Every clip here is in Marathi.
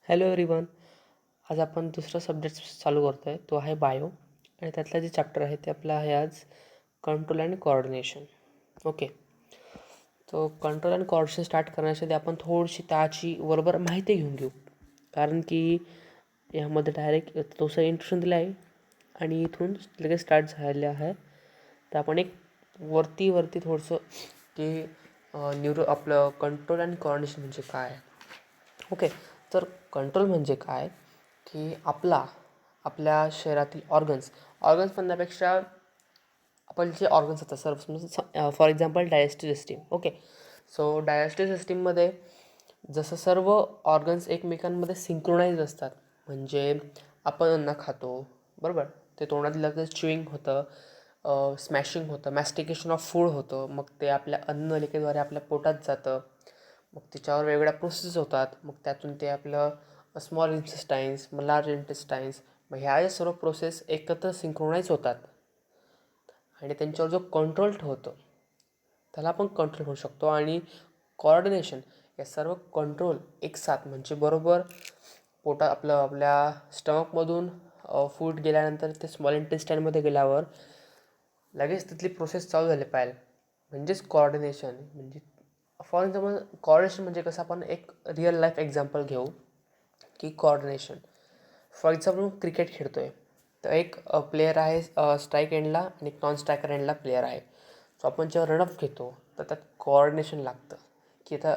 Hello everyone. आज आपण दुसरा सब्जेक्ट चालू करतो आहे, तो आहे बायो. आणि त्यातला जे चॅप्टर आहे ते आपलं आहे आज कंट्रोल अँड कोऑर्डिनेशन. ओके, तो कंट्रोल अँड कोऑर्डिनेशन स्टार्ट करण्यासाठी आपण थोडीशी त्याची बरोबर माहिती घेऊन घेऊ, कारण की यामध्ये डायरेक्ट तोसा इंट्रोडक्शन दिलं आहे आणि इथून लगेच स्टार्ट झालेलं आहे. तर आपण एक वरती थोडंसं की आपलं कंट्रोल अँड कोऑर्डिनेशन म्हणजे काय. ओके, तर कंट्रोल म्हणजे काय की आपल्या शरीरातील ऑर्गन्स म्हणण्यापेक्षा आपण जे ऑर्गन्स असतात सर्व, for example digestive system. Okay, so digestive सिस्टीममध्ये जसं सर्व ऑर्गन्स एकमेकांमध्ये सिंक्रोनाइज असतात. म्हणजे आपण अन्न खातो बरोबर, ते तोंडात लगेच च्युईंग होतं, स्मॅशिंग होतं, मॅस्टिकेशन ऑफ फूड होतं, मग ते आपल्या अन्ननलिकेद्वारे आपल्या पोटात जातं. मग त्याच्यावर वेगवेगळ्या प्रोसेस होतात. मग त्यातून ते आपलं स्मॉल इंटेस्टाईन्स, मग लार्ज इंटेस्टाईन्स, मग ह्या ज्या सर्व प्रोसेस एकत्र सिंक्रोनाइज होतात आणि त्यांच्यावर जो कंट्रोल ठेवतो त्याला आपण कंट्रोल करू शकतो. आणि कोऑर्डिनेशन, या सर्व कंट्रोल एकसाथ म्हणजे बरोबर आपल्या स्टमकमधून फूड गेल्यानंतर ते स्मॉल इंटेस्टाईनमध्ये गेल्यावर लगेच तिथली प्रोसेस चालू झाली पाहिजे, म्हणजेच कोऑर्डिनेशन. म्हणजे फॉर एक्झाम्पल कोऑर्डिनेशन म्हणजे कसं, आपण एक रिअल लाईफ एक्झाम्पल घेऊ की कोऑर्डिनेशन. फॉर एक्झाम्पल क्रिकेट खेळतो आहे, तर एक प्लेयर आहे स्ट्राईक एंडला आणि एक नॉन स्ट्रायकर एंडला प्लेयर आहे. सो आपण जेव्हा रनअप घेतो तर त्यात कोऑर्डिनेशन लागतं की आता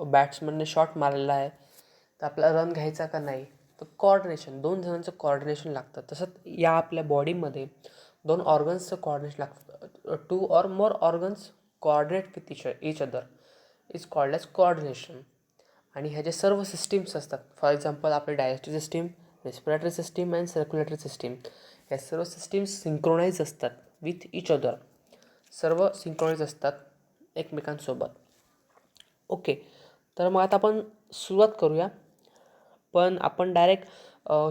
बॅट्समनने शॉट मारलेला आहे तर आपला रन घ्यायचा का नाही, तर कोऑर्डिनेशन, दोन जणांचं कोऑर्डिनेशन लागतं. तसंच या आपल्या बॉडीमध्ये दोन ऑर्गन्सचं कोऑर्डिनेशन लागतं. 2 or more organs coordinate with each other is called as coordination. आणि ह्या ज्या सर्व सिस्टीम्स असतात, फॉर एक्झाम्पल आपले digestive system, respiratory system and circulatory system, ह्या सर्व सिस्टीम्स सिंक्रोनाइज असतात विथ इच अदर. सर्व सिंक्रोनाइज असतात एकमेकांसोबत. ओके, तर मग आता आपण सुरुवात करूया. पण आपण डायरेक्ट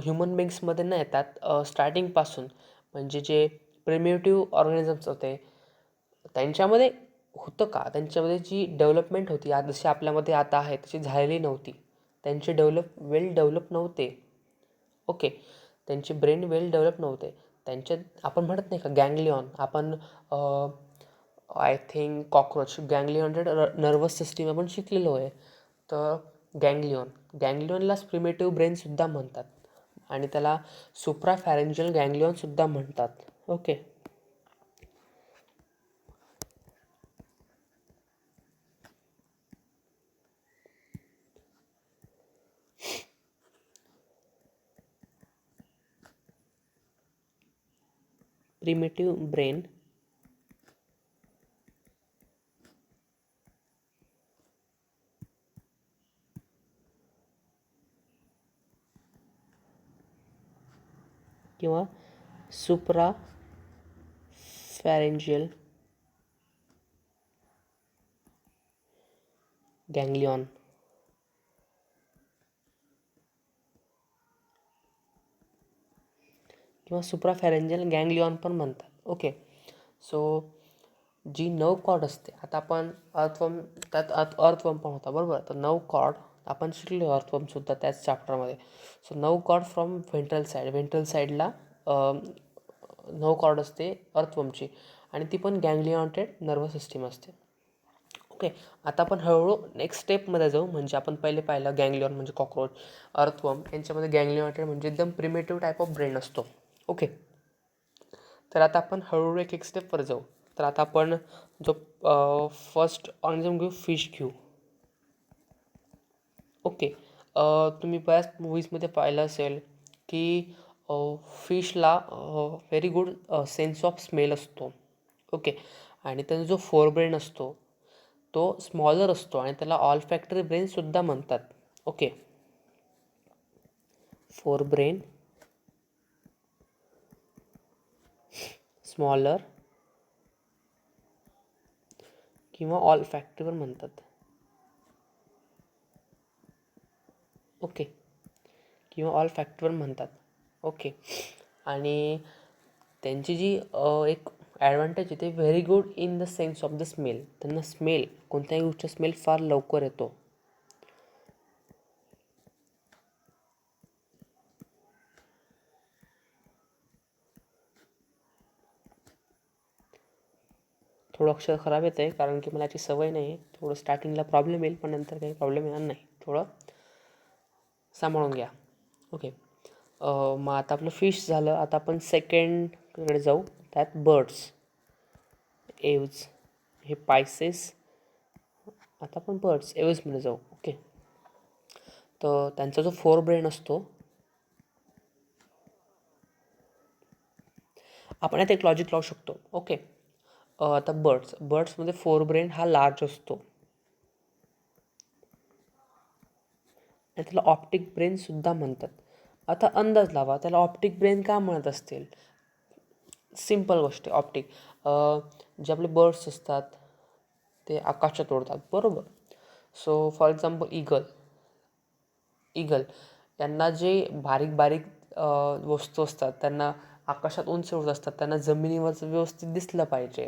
ह्युमन बिंग्समध्ये नाही येतात. स्टार्टिंगपासून म्हणजे जे प्रिमिटिव्ह ऑर्गॅनिझम्स होते त्यांच्यामध्ये होतं का, त्यांच्यामध्ये जी डेव्हलपमेंट होती आज जशी आपल्यामध्ये आता आहे तशी झालेली नव्हती. त्यांचे वेल डेव्हलप नव्हते. ओके, त्यांचे ब्रेन वेल डेव्हलप नव्हते. त्यांच्यात आपण म्हणत नाही का गँग्लिऑन, आपण I think cockroach ganglionated nervous system आपण शिकलेलो आहे. तर गँग्लिऑनलाच प्रिमेटिव्ह ब्रेनसुद्धा म्हणतात आणि त्याला सुप्राफॅरेंजियल गँग्लिऑनसुद्धा म्हणतात. ओके, प्रिमिटिव्ह ब्रेन किंवा सुप्राफॅरेंजियल गँग्लिऑन किंवा सुप्राफॅरेंजियल गँग्लिऑन पण म्हणतात. ओके, सो जी नर्व कॉर्ड असते, आता आपण अर्थवर्म, त्यात अर्थवर्म पण होता बरोबर. तर नर्व कॉर्ड आपण शिकलो अर्थवर्मसुद्धा त्याच चॅप्टरमध्ये. So nerve cord from ventral साईडला नर्व कॉर्ड असते अर्थवर्मची आणि ती पण गँग्लिऑनेटेड नर्वस सिस्टीम असते. ओके, आता आपण हळूहळू नेक्स्ट स्टेपमध्ये जाऊ. म्हणजे आपण पहिले पाहिलं गँग्लिऑन म्हणजे कॉक्रोच, अर्थवर्म, यांच्यामध्ये गँग्लिऑनेटेड म्हणजे एकदम प्रिमेटिव्ह टाईप ऑफ ब्रेन असतो. ओके, तर आता आपण हळूहळू एक स्टेपवर जाऊ. तर आता आपण जो फर्स्ट ऑर्गॅनिझम घेऊ, फिश घेऊ. ओके, तुम्ही बऱ्याच मूवीजमध्ये पाहिलं असेल की फिशला very good sense of smell असतो. ओके, आणि त्याचा जो फोरब्रेन असतो तो स्मॉलर असतो आणि त्याला ऑलफॅक्टरी ब्रेनसुद्धा म्हणतात. ओके, फोरब्रेन स्मॉलर किंवा ऑलफॅक्टरी पण म्हणतात. ओके, किंवा ऑलफॅक्टरी पण म्हणतात. ओके, आणि त्यांची जी एक ॲडव्हान्टेज आहे ते very good in the sense of the smell. त्यांना स्मेल, कोणत्याही गोष्टीचा स्मेल फार लवकर येतो. थोडं अक्षर खराब येतं आहे कारण की मला याची सवय नाही आहे. थोडं स्टार्टिंगला प्रॉब्लेम येईल पण नंतर काही प्रॉब्लेम येणार नाही. थोडं सांभाळून घ्या. ओके. मग आता आपलं फिश झालं. आता आपण सेकंडकडे जाऊ. त्यात बर्ड्स, एव्ज, हे पायसेस. आता आपण बर्ड्स एव्जमध्ये जाऊ. ओके. तर त्यांचा जो फोर ब्रेन असतो, आपण आता एक लॉजिक लावू शकतो. ओके. आता बर्ड्समध्ये फोर ब्रेन हा लार्ज असतो आणि त्याला ऑप्टिक ब्रेनसुद्धा म्हणतात. आता अंदाज लावा त्याला ऑप्टिक ब्रेन का म्हणत असतील. सिम्पल गोष्ट आहे. ऑप्टिक जे आपले बर्ड्स असतात ते आकाशात उडतात, बरोबर. सो फॉर एक्झाम्पल ईगल यांना जे बारीक बारीक वस्तू असतात त्यांना आकाशात उंच उडत असतात, त्यांना जमिनीवरचं व्यवस्थित दिसलं पाहिजे.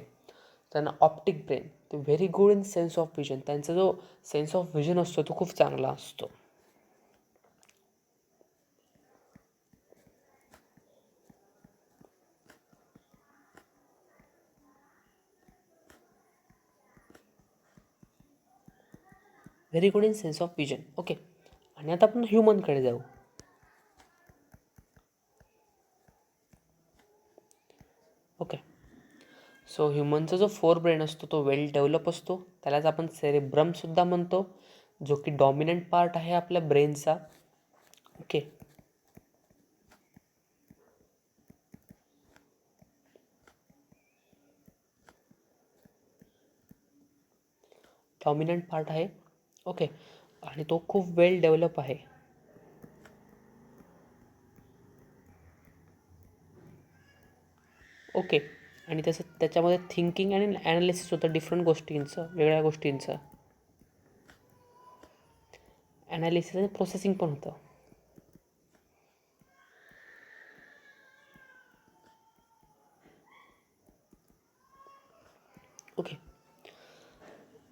त्यांना ऑप्टिक ब्रेन, ते very good in sense of vision. त्यांचा जो सेन्स ऑफ विजन असतो तो खूप चांगला असतो. Very good in sense of vision. Okay. आणि आता आपण ह्युमनकडे जाऊ. ओके. सो ह्युमनचा जो फोर ब्रेन असतो तो वेल डेव्हलप असतो. त्यालाच आपण सेरेब्रमसुद्धा म्हणतो, जो की डॉमिनंट पार्ट आहे आपल्या ब्रेनचा. ओके. डॉमिनंट पार्ट आहे. ओके. आणि तो खूप वेल डेव्हलप आहे. ओके. आणि त्याच्यामध्ये थिंकिंग आणि ॲनालिसिस होतं डिफरंट गोष्टींचं, वेगळ्या गोष्टींचं ॲनालिसिस आणि प्रोसेसिंग पण होतं. ओके.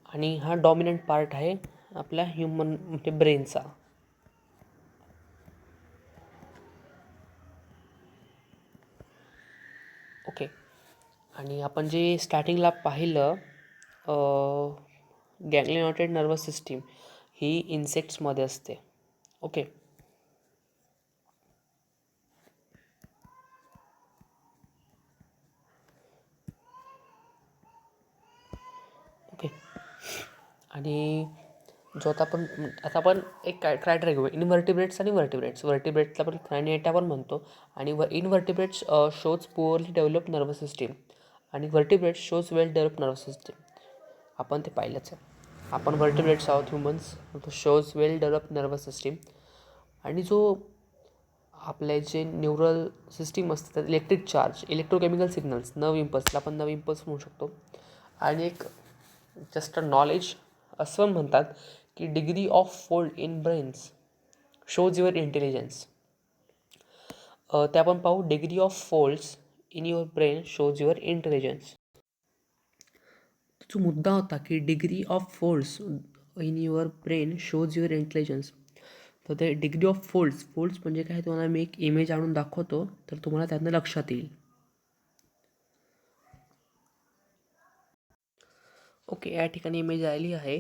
आणि हा डॉमिनंट पार्ट आहे आपल्या ह्युमन म्हणजे ब्रेनचा. ओके. आणि आपण जे स्टार्टिंगला पाहिलं गॅंग्लियोनेटेड नर्वस सिस्टीम ही इन्सेक्ट्समध्ये असते. ओके. ओके. आणि जो आता आपण एक क्रायटेरिया घेऊ, इनव्हर्टिब्रेट्स आणि व्हर्टिब्रेट्सला आपण क्रायनिएटा पण म्हणतो. आणि invertebrates shows poorly develop nervous system आणि vertebrates shows well develop nervous system. आपण ते पाहिलंच आहे. आपण व्हर्टिब्रेट्स आहोत ह्युमन्स, तो shows well develop nervous system. आणि जो आपले जे न्यूरल सिस्टीम असते त्यात electric charge, electrochemical signals, nerve इम्पल्सला आपण नर्व इम्पल्स म्हणू शकतो. आणि एक जस्ट अ नॉलेज असं म्हणतात की degree of fold in brains shows your intelligence. ते आपण पाहू. Degree of folds in your brain shows your intelligence. जो मुद्दा होता की degree of folds in your brain shows your intelligence. तर ते डिग्री ऑफ फोल्ड्स म्हणजे काय, तुम्हाला मी एक इमेज आणून दाखवतो तर तुम्हाला त्यातनं लक्षात येईल. ओके. या ठिकाणी इमेज आली आहे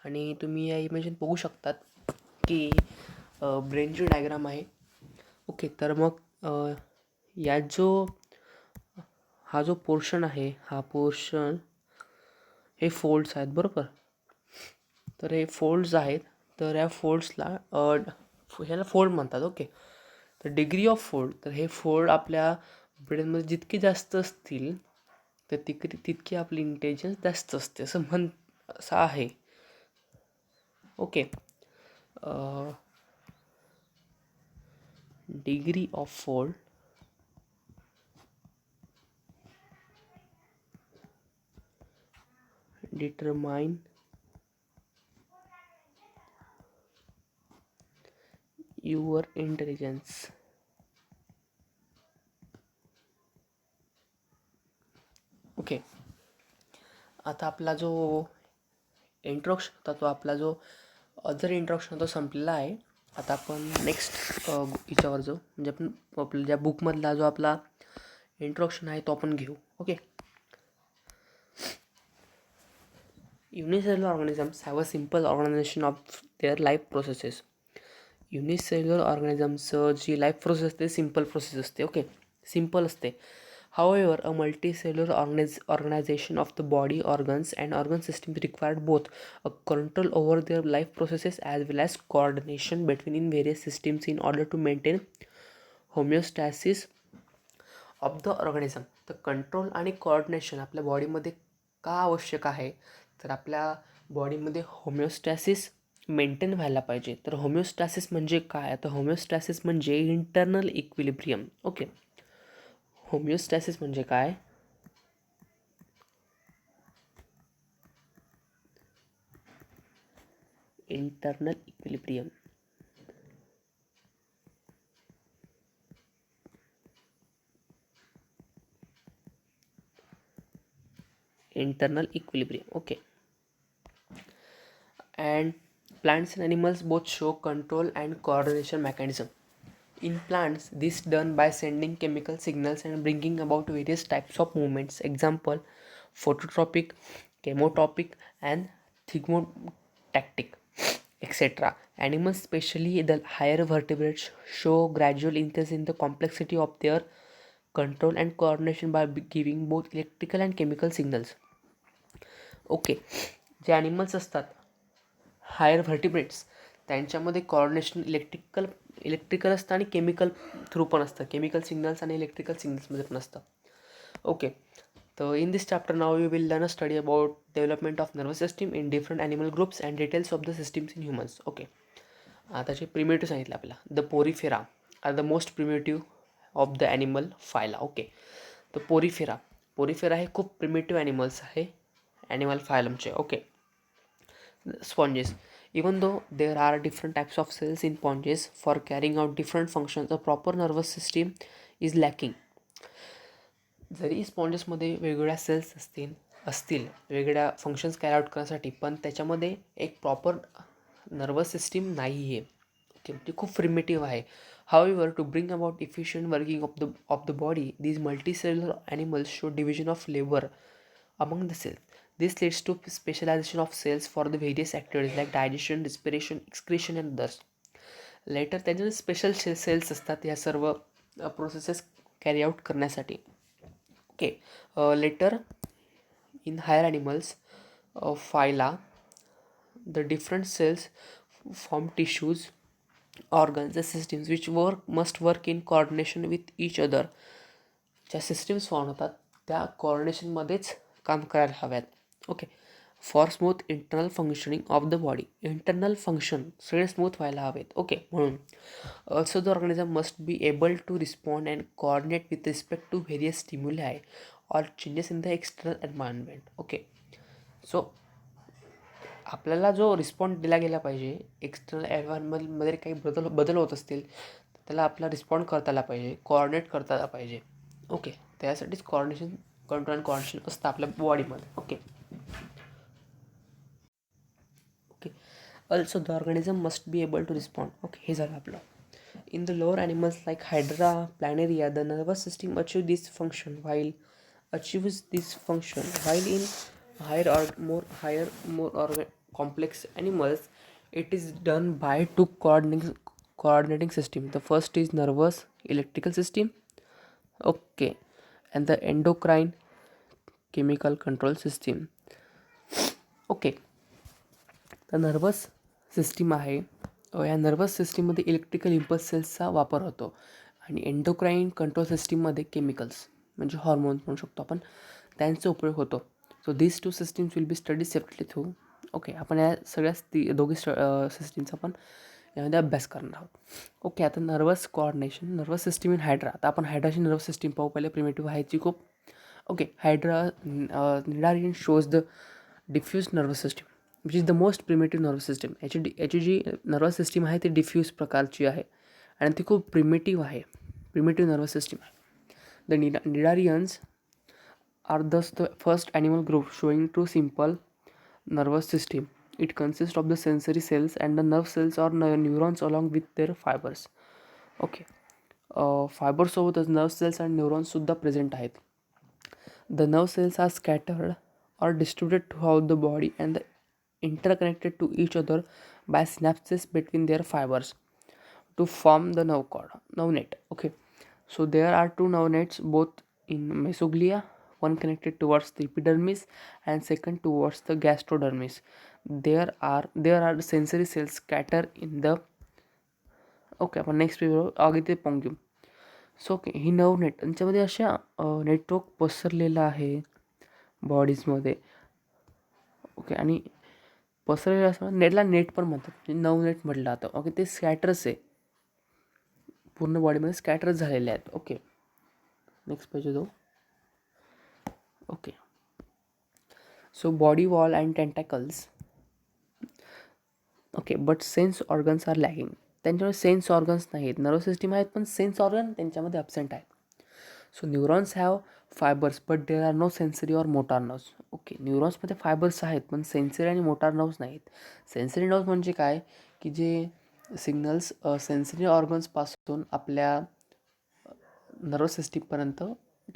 आणि तुम्ही या इमेजमध्ये बघू शकतात की ब्रेनची डायग्राम आहे. ओके. तर मग हा जो पोर्शन आहे, हा पोर्शन हे फोल्ड्स आहेत, बरोबर. तर हे फोल्ड्स आहेत. तर या फोल्ड्सला ह्याला फोल्ड म्हणतात. ओके. तर डिग्री ऑफ फोल्ड, तर हे फोल्ड आपल्या ब्रेनमध्ये जितके जास्त असतील तर तितकी आपली इंटेलिजन्स जास्त असते असं आहे. Okay. Degree of fold determine your intelligence. Okay. आता आपला जो इंट्रोडक्शन होता तो आपला जो अदर इंट्रोडक्शन होता संपलेला आहे. आता आपण नेक्स्ट याच्यावर जाऊ, म्हणजे आपण आपल्या ज्या बुकमधला जो आपला इंट्रोडक्शन आहे तो आपण घेऊ. Okay. Unicellular organisms have a simple organization of their life processes. Unicellular ऑर्गॅनिझमचं जी लाईफ प्रोसेस असते सिम्पल प्रोसेस असते. ओके, सिम्पल असते. However, a multicellular organization of the body, organs, and organ systems required both a control over their life processes as well as coordination between various systems in order to maintain homeostasis of the organism. तर कंट्रोल आणि कोऑर्डिनेशन आपल्या बॉडीमध्ये का आवश्यक आहे, तर आपल्या बॉडीमध्ये होमिओस्टॅसिस मेंटेन व्हायला पाहिजे. तर होमिओस्टॅसिस म्हणजे काय, तर होमिओस्टॅसिस म्हणजे इंटरनल इक्विलिब्रियम. ओके, होमिओस्टॅसिस म्हणजे काय, internal equilibrium. internal equilibrium. Okay, and plants and animals both show control and coordination mechanism. In plants, this done by sending chemical signals and bringing about various types of movements. Example: phototropic, chemotropic, and thigmotactic, etc. Animals, especially the higher vertebrates, show gradual increase in the complexity of their control and coordination by giving both electrical and chemical signals. Okay, जे ॲनिमल्स असतात हायर व्हर्टिब्रेट्स, त्यांच्यामध्ये कॉर्डिनेशन इलेक्ट्रिकल असतं आणि केमिकल थ्रू पण असतं. केमिकल सिग्नल्स आणि इलेक्ट्रिकल सिग्नल्समध्ये पण असतं. ओके, तर in this chapter now you will learn a study about development of nervous system in different animal groups and details of the systems in humans. Okay, त्याचे प्रिमेटिव्ह सांगितलं आपल्याला. The Porifera are the most primitive of the animal phyla. Okay, तर पोरिफेरा हे खूप प्रिमेटिव्ह ॲनिमल्स आहे animal phylumचे. Okay, sponges. Even though there are different types of cells in sponges for carrying out different functions, a proper nervous system is lacking. जरी स्पॉन्जेसमध्ये वेगवेगळ्या सेल्स असतील वेगवेगळ्या फंक्शन्स कॅरी आउट करण्यासाठी, पण त्याच्यामध्ये एक प्रॉपर नर्वस सिस्टीम नाही आहे. ओके, ती खूप प्रिमेटिव्ह आहे. However, to bring about efficient working of the body, these multicellular animals show division of labor among the cells. This leads to specialization of cells for the various activities like digestion, respiration, excretion and others. Later त्यांचे स्पेशल सेल्स असतात या सर्व प्रोसेसेस कॅरी आउट करण्यासाठी. Okay, later in higher animals, phyla, the different cells form tissues, organs and systems which must work in coordination with each other. ज्या सिस्टीम्स फॉर्म होतात त्या कोऑर्डिनेशनमध्येच काम करायला हव्यात. Okay, for smooth internal functioning of the body, internal function सगळे स्मूथ व्हायला हवेत. ओके, म्हणून also the organism must be able to respond and coordinate with respect to various stimuli or changes in the external environment. Okay, so आपल्याला जो रिस्पॉन्ड दिला गेला पाहिजे, एक्सटर्नल एन्व्हायरमेंटमध्ये काही बदल होत असतील तर त्याला आपला रिस्पॉन्ड करता आला पाहिजे, कोऑर्डिनेट करता आला पाहिजे. ओके, त्यासाठीच कोऑर्डिनेशन, कंट्रोल अँड कोऑर्डिनेशन असतं आपल्या बॉडीमध्ये. Okay okay, also the organism must be able to respond. Okay, हे झालं आपलं. In the lower animals like Hydra, Planaria, the nervous system achieves this function while in higher, more complex animals, it is done by two coordinating system. The first is nervous electrical system, okay, and the endocrine chemical control system. Okay, तर नर्वस सिस्टीम आहे. या नर्वस सिस्टीममध्ये इलेक्ट्रिकल इम्पल्स सेल्सचा वापर होतो आणि एंडोक्राईन कंट्रोल सिस्टीममध्ये केमिकल्स म्हणजे हॉर्मोन्स म्हणू शकतो आपण, त्यांचा उपयोग होतो. So these two systems will be study separately through. Okay, आपण या सगळ्या दोघी सिस्टीमचा आपण यामध्ये अभ्यास करणार आहोत. ओके, आता nervous coordination, nervous system in hydra. आता आपण हायड्राची नर्वस सिस्टीम पाहू. पहिले प्रिमेटिव्ह आहे खूप. Okay, hydra cnidarian shows the diffuse nervous system which is the most primitive nervous system. याची जी नर्वस सिस्टीम आहे ती डिफ्यूज प्रकारची आहे आणि ती खूप प्रिमेटिव्ह आहे. प्रिमेटिव्ह नर्वस सिस्टीम आहे. The cnidarians are thus the first animal group showing true simple nervous system. It consists of the sensory cells and the nerve cells or neurons along with their fibers. Okay, फायबरसोबतच नर्व सेल्स आणि न्यूरॉन्स सुद्धा प्रेझेंट आहेत. The nerve cells are scattered are distributed throughout the body and interconnected to each other by synapses between their fibers to form the nerve net. Okay, so there are two nerve nets both in mesoglia, one connected towards the epidermis and second towards the gastrodermis. There are sensory cells scattered in the. Okay, आपण नेक्स्ट पेज आगे ते पाहून घेऊ. सो ओके, ही नर्व नेट त्यांच्यामध्ये अशा नेटवर्क पसरलेला आहे बॉडीजमध्ये. ओके, आणि पसरलेलं असं नेटला नेट पण म्हणतात, नर्व नेट म्हटलं जातं. ओके, ते स्कॅटर्स आहे, पूर्ण बॉडीमध्ये स्कॅटर्स झालेले आहेत. ओके, नेक्स्ट पेज जाऊ. Okay, so body wall and tentacles. Okay, but sense organs are lagging. त्यांच्यामध्ये सेन्स ऑर्गन्स नाहीत, नर्वस सिस्टीम आहेत पण सेन्स ऑर्गन त्यांच्यामध्ये ॲब्सेंट आहेत. So neurons have fibers but there are no sensory or motor nerves. Okay, न्यूरॉन्समध्ये फायबर्स आहेत पण सेन्सरी आणि मोटार नर्व्स नाहीत. सेन्सरी नर्व्स म्हणजे काय की जे सिग्नल्स सेन्सरी ऑर्गन्सपासून आपल्या नर्वस सिस्टीमपर्यंत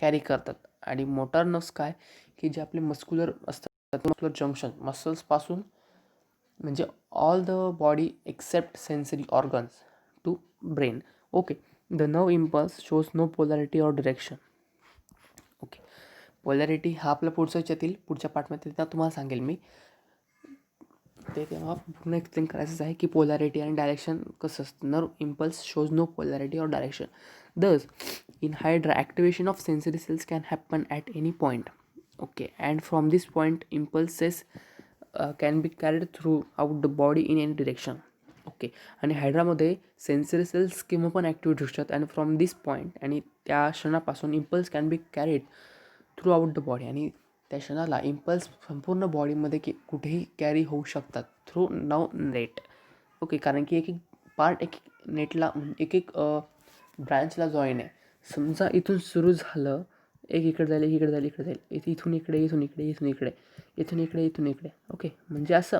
कॅरी करतात. आणि मोटार नर्व्स काय की जे आपले मस्क्युलर असतात, मस्क्युलर जंक्शन मसल्सपासून म्हणजे all the body except sensory organs to brain. Okay, the nerve impulse shows no polarity or direction. Okay, polarity हा आपला पुढच्या याच्यातील पुढच्या पार्टमध्ये तुम्हाला सांगेल मी. ते तेव्हा पूर्ण एक्सप्लेन करायचंच आहे की पोलॅरिटी आणि डायरेक्शन कसं असतं. Nerve impulse shows no polarity or direction. Thus, in hydra, activation of sensory cells can happen at any point. Okay, and from this point, impulses can be carried throughout the body in any direction. Okay, आणि हायड्रामध्ये सेन्सरी सेल्स किंवा पण ॲक्टिव्हिटी असतात आणि फ्रॉम दिस पॉईंट आणि त्या क्षणापासून impulse can be carried through out the body. आणि त्या क्षणाला इम्पल्स संपूर्ण बॉडीमध्ये कुठेही कॅरी होऊ शकतात थ्रू नर्व नेट. ओके, कारण की एक एक पार्ट एक नेटला एक एक ब्रँचला जॉईन आहे. समजा इथून सुरू झालं, एक इकडे जाईल, एक इकडे जाईल, इकडे जाईल, इथून इकडे, इथून इकडे, इथून इकडे, इथून इकडे, इथून इकडे. ओके, म्हणजे असं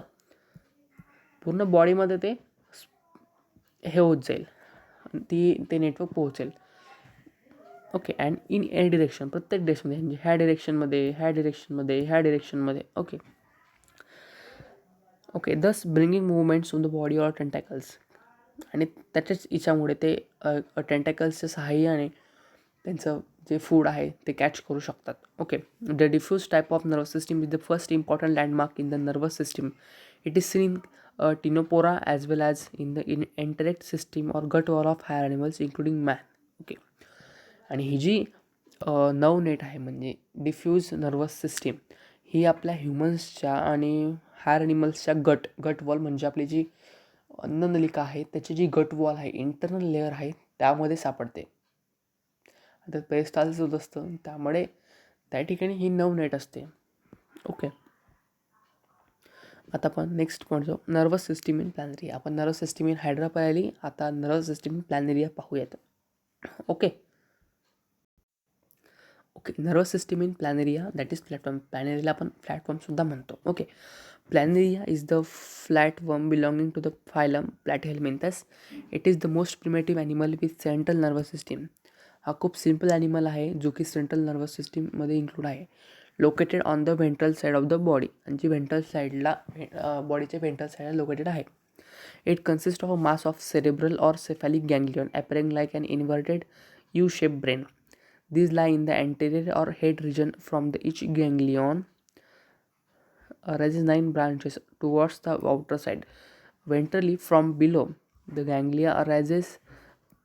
पूर्ण बॉडीमध्ये ते हे होत जाईल, ते नेटवर्क पोहोचेल. Okay, and in any direction, प्रत्येक डिरेक्शनमध्ये, म्हणजे ह्या डिरेक्शनमध्ये, ह्या डिरेक्शनमध्ये, ह्या डिरेक्शनमध्ये. Okay okay, thus bringing movements on the body or tentacles. आणि त्याच्याच इच्छामुळे ते टेंटॅकल्सच्या सहाय्याने त्यांचं जे फूड आहे ते कॅच करू शकतात. Okay, the diffuse type of nervous system is the first important landmark in the nervous system. It is seen in ctenophora as well as in the enteric system or gut wall of higher animals including man. Okay, आणि ही जी नर्व नेट आहे म्हणजे डिफ्यूज नर्वस सिस्टीम, ही आपल्या ह्युमन्सच्या आणि हायर ॲनिमल्सच्या गट वॉल म्हणजे आपली जी अन्ननलिका आहे त्याची जी गट वॉल आहे, इंटरनल लेअर आहे, त्यामध्ये सापडते. आता पेरिस्टाल्सिस होत असतं, त्यामुळे त्या ठिकाणी ही नर्व नेट असते. ओके, आता आपण नेक्स्ट पॉईंट जाऊ, नर्वस सिस्टीम इन प्लॅनेरिया. आपण नर्वस सिस्टीम इन हायड्रा पाहिली, आता नर्वस सिस्टीम इन प्लॅनेरिया पाहूयात. Okay okay, nervous system in planaria that is flatworm. प्लॅनेरियाला आपण फ्लॅटवर्मसुद्धा म्हणतो. Okay, Planaria is the flatworm belonging to the phylum Platyhelminthes. It is the most primitive animal with central nervous system. हा खूप सिम्पल ॲनिमल आहे जो की सेंट्रल नर्वस सिस्टीममध्ये इन्क्लूड आहे. Located on the ventral side of the body, आणि जी व्हेंट्रल साईडला बॉडीच्या व्हेंट्रल साईडला लोकेटेड आहे. It consist of a mass of cerebral or cephalic ganglion appearing like an inverted U-shaped brain. These lie in the anterior or head region. From the each ganglion raises 9 branches towards the outer side. Ventrally, from below the ganglia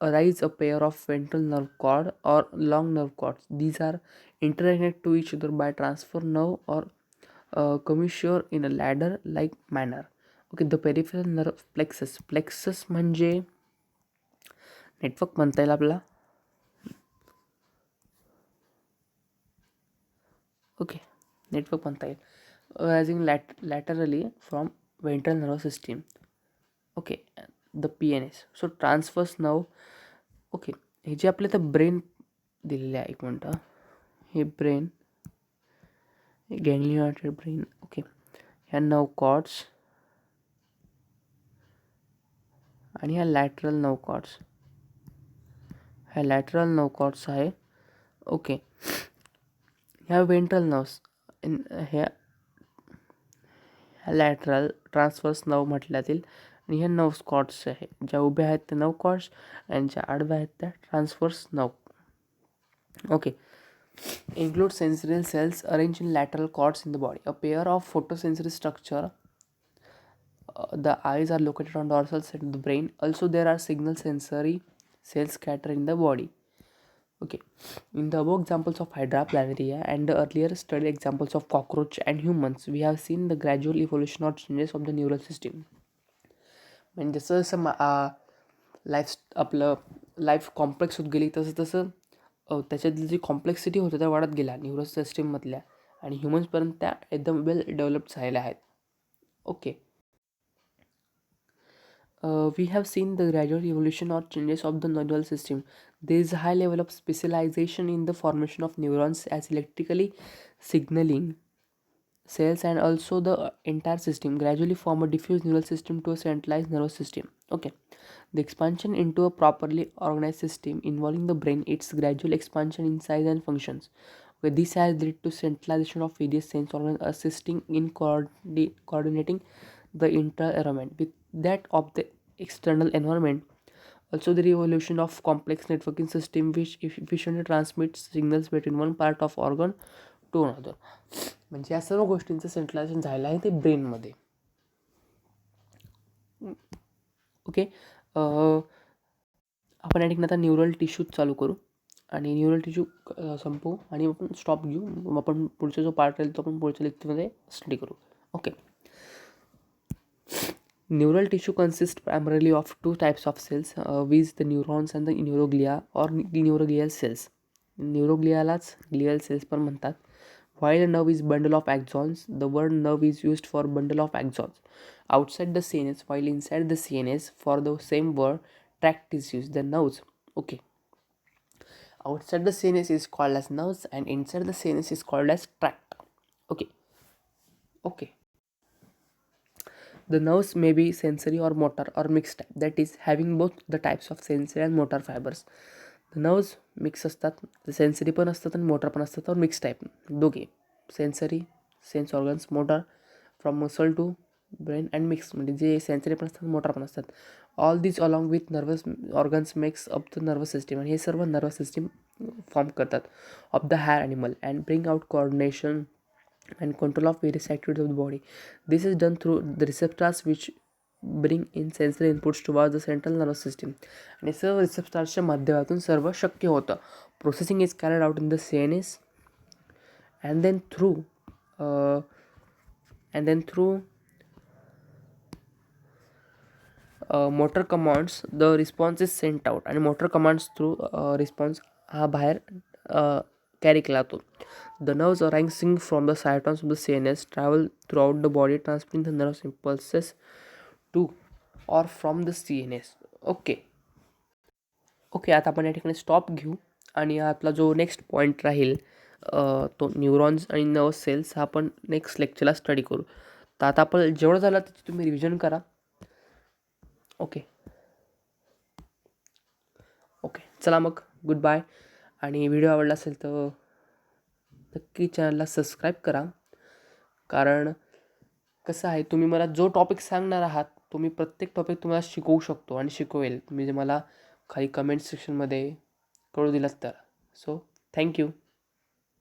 arise a pair of ventral nerve cord or long nerve cords. These are interconnected to each other by transfer nerve or commissure in a ladder-like manner. Okay, the peripheral nerve plexus म्हणजे नेटवर्क म्हणता येईल आपल्याला. ओके, नेटवर्क म्हणता येईल rising laterally from ventral nervous system. Okay, the PNS. So transfers nerve. Okay, हे जे आपल्या तर ब्रेन दिलेले आहे, एक मिनटं, हे ब्रेन गँग्लियोनेटेड ब्रेन. ओके, ह्या नर्व कॉर्ड्स आणि ह्या लॅटरल नर्व कॉर्ड्स, ह्या लॅटरल नर्व कॉर्ड्स आहे. ओके, ह्या वेंट्रल नर्व्स ह्या लॅटरल ट्रान्सवर्स नर्व म्हटल्या जातील. आणि ह्या नर्व्स कॉर्ड्स आहे ज्या उभ्या आहेत त्या नर्व कॉर्ड्स आणि ज्या आडव्या आहेत त्या transverse nerve. Okay. Include sensory cells arranged in lateral cords in the body. A pair of photosensory structure. The eyes are located on dorsal side of the brain. Also, there are signal sensory cells scattered in the body. Okay. In the above examples of Hydra, planaria, and the earlier studied examples of cockroach and humans, we have seen the gradual evolution or changes of the neural system. म्हणजे जसं जसं आपलं लाईफ कॉम्प्लेक्स होत गेली तसं तसं त्याच्यातली जी कॉम्प्लेक्सिटी होतं त्या वाढत गेल्या न्यूरो सिस्टीममधल्या आणि ह्युमन्सपर्यंत त्या एकदम वेल डेव्हलप्ड झालेल्या आहेत. Okay. We have seen the gradual evolution or changes of the neural system. There is a high level of specialization in the formation of neurons as electrically signaling cells, and also the entire system gradually form a diffuse neural system to a centralized nervous system. Okay. The expansion into a properly organized system involving the brain, its gradual expansion in size and functions. Okay, this has led to centralization of various sense organs assisting in coordinating the internal environment with that of the external environment. Also, the evolution of complex networking system which efficiently transmits signals between one part of organ to another. म्हणजे या सर्व गोष्टींचं सेंट्रलायझेशन झालं आहे ते ब्रेनमध्ये. ओके. आपण या ठिकाणी आता न्यूरल टिश्यू चालू करू आणि न्यूरल टिश्यू संपवू आणि आपण स्टॉप घेऊ. आपण पुढचा जो पार्ट राहील तो आपण पुढच्या लेक्चरमध्ये स्टडी करू. Okay. Neural tissue consists primarily of two types of cells, viz. The neurons and the neuroglia or neuroglial cells. Neuroglialaच glial cells पण म्हणतात. While a nerve is bundle of axons, the word nerve is used for bundle of axons. Outside the CNS, while inside the CNS, for the same word, tract is used. The nerves. Okay. Outside the CNS is called as nerves and inside the CNS is called as tract. Okay. Okay. The nerves may be sensory or motor or mixed type, that is having both the types of sensory and motor fibers. The nerves mix असतात, सेन्सरी पण असतात आणि मोटर पण असतात, और मिक्स टाईप दोघे. Sensory sense organs, motor from muscle to brain and mix म्हणजे जे सेन्सरी पण असतात मोटर पण असतात. All this along with nervous organs makes up the nervous system आणि हे सर्व नर्वस सिस्टीम फॉर्म करतात of the higher animal and bring out coordination and control of various activities of the body. This is done through the receptors which bring in sensory inputs towards the central nervous system. आणि सर्व रिसेप्टर्सच्या माध्यमातून सर्व शक्य होतं. Processing is carried out in the CNS and then through motor commands the response is sent out आणि motor commands through response हा बाहेर कॅरी केला जातो. The nerves arising from the cytons of the CNS travel throughout the body transmitting the nerve impulses to or from the CNS. Okay. आता आपण या ठिकाणी स्टॉप घेऊ आणि आपला जो नेक्स्ट पॉईंट राहील तो न्यूरॉन्स आणि नर्व सेल्स हा आपण नेक्स्ट लेक्चरला स्टडी करू. तर आता आपण जेवढं झालं त्याची तुम्ही रिव्हिजन करा. ओके. चला मग गुड बाय. आणि व्हिडिओ आवडला असेल तर नक्की चॅनलला सबस्क्राईब करा. कारण कसं आहे, तुम्ही मला जो टॉपिक सांगणार आहात तो मी प्रत्येक टॉपिक तुम्हाला शिकवू शकतो आणि शिकवेल. तुम्ही जे मला खाली कमेंट सेक्शनमध्ये कळू दिलात तर. So thank you.